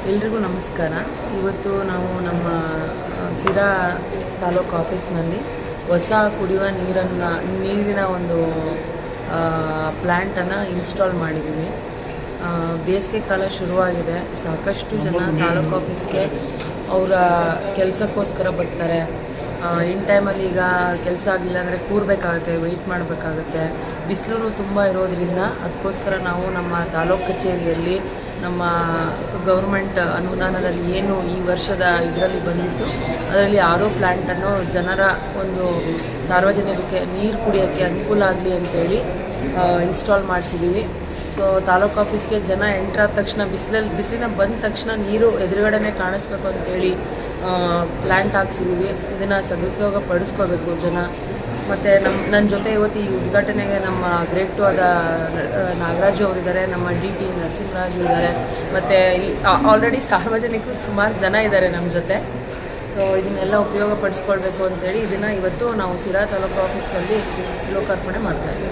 ಎಲ್ರಿಗೂ ನಮಸ್ಕಾರ. ಇವತ್ತು ನಾವು ನಮ್ಮ ಸಿರಾ ತಾಲೂಕು ಆಫೀಸ್ನಲ್ಲಿ ಹೊಸ ಕುಡಿಯುವ ನೀರಿನ ಒಂದು ಪ್ಲ್ಯಾಂಟನ್ನು ಇನ್ಸ್ಟಾಲ್ ಮಾಡಿದ್ದೀವಿ. ಬೇಸಿಗೆ ಕಾಲ ಶುರುವಾಗಿದೆ. ಸಾಕಷ್ಟು ಜನ ತಾಲೂಕು ಆಫೀಸ್ಗೆ ಅವರ ಕೆಲಸಕ್ಕೋಸ್ಕರ ಬರ್ತಾರೆ. ಇನ್ ಟೈಮಲ್ಲಿ ಈಗ ಕೆಲಸ ಆಗಲಿಲ್ಲ ಅಂದರೆ ಕೂರಬೇಕಾಗುತ್ತೆ, ವೆಯ್ಟ್ ಮಾಡಬೇಕಾಗುತ್ತೆ. ಬಿಸಿಲು ತುಂಬ ಇರೋದರಿಂದ ಅದಕ್ಕೋಸ್ಕರ ನಾವು ನಮ್ಮ ತಾಲೂಕು ಕಚೇರಿಯಲ್ಲಿ ನಮ್ಮ ಗೌರ್ಮೆಂಟ್ ಅನುದಾನದಲ್ಲಿ ಏನು ಈ ವರ್ಷದ ಇದರಲ್ಲಿ ಬಂದಿತ್ತು ಅದರಲ್ಲಿ ಆರೋ ಪ್ಲ್ಯಾಂಟನ್ನು ಜನರ ಒಂದು ಸಾರ್ವಜನಿಕರಿಗೆ ನೀರು ಕುಡಿಯೋಕ್ಕೆ ಅನುಕೂಲ ಆಗಲಿ ಅಂತೇಳಿ ಇನ್ಸ್ಟಾಲ್ ಮಾಡಿಸಿದ್ದೀವಿ. ಸೊ ತಾಲೂಕು ಆಫೀಸ್ಗೆ ಜನ ಎಂಟ್ರಾದ ತಕ್ಷಣ ಬಿಸಿಲಿನ ಬಂದ ತಕ್ಷಣ ನೀರು ಎದುರುಗಡೆನೇ ಕಾಣಿಸ್ಬೇಕು ಅಂತೇಳಿ ಪ್ಲ್ಯಾಂಟ್ ಹಾಕ್ಸಿದ್ದೀವಿ. ಇದನ್ನು ಸದುಪಯೋಗ ಪಡಿಸ್ಕೋಬೇಕು ಜನ. ಮತ್ತು ನನ್ನ ಜೊತೆ ಇವತ್ತು ಈ ಉದ್ಘಾಟನೆಗೆ ನಮ್ಮ ಗ್ರೇಟ್ 2 ಆದ ನಾಗರಾಜು ಅವರಿದ್ದಾರೆ, ನಮ್ಮ DT ನರಸಿಂಹರಾಜು ಇದ್ದಾರೆ, ಮತ್ತು ಆಲ್ರೆಡಿ ಸಾರ್ವಜನಿಕರು ಸುಮಾರು ಜನ ಇದ್ದಾರೆ ನಮ್ಮ ಜೊತೆ. ಸೊ ಇದನ್ನೆಲ್ಲ ಉಪಯೋಗ ಪಡಿಸ್ಕೊಳ್ಬೇಕು ಅಂತೇಳಿ ಇದನ್ನು ಇವತ್ತು ನಾವು ಸಿರಾ ತಾಲೂಕು ಆಫೀಸಲ್ಲಿ ಲೋಕಾರ್ಪಣೆ ಮಾಡ್ತಾಯಿದ್ದೀವಿ.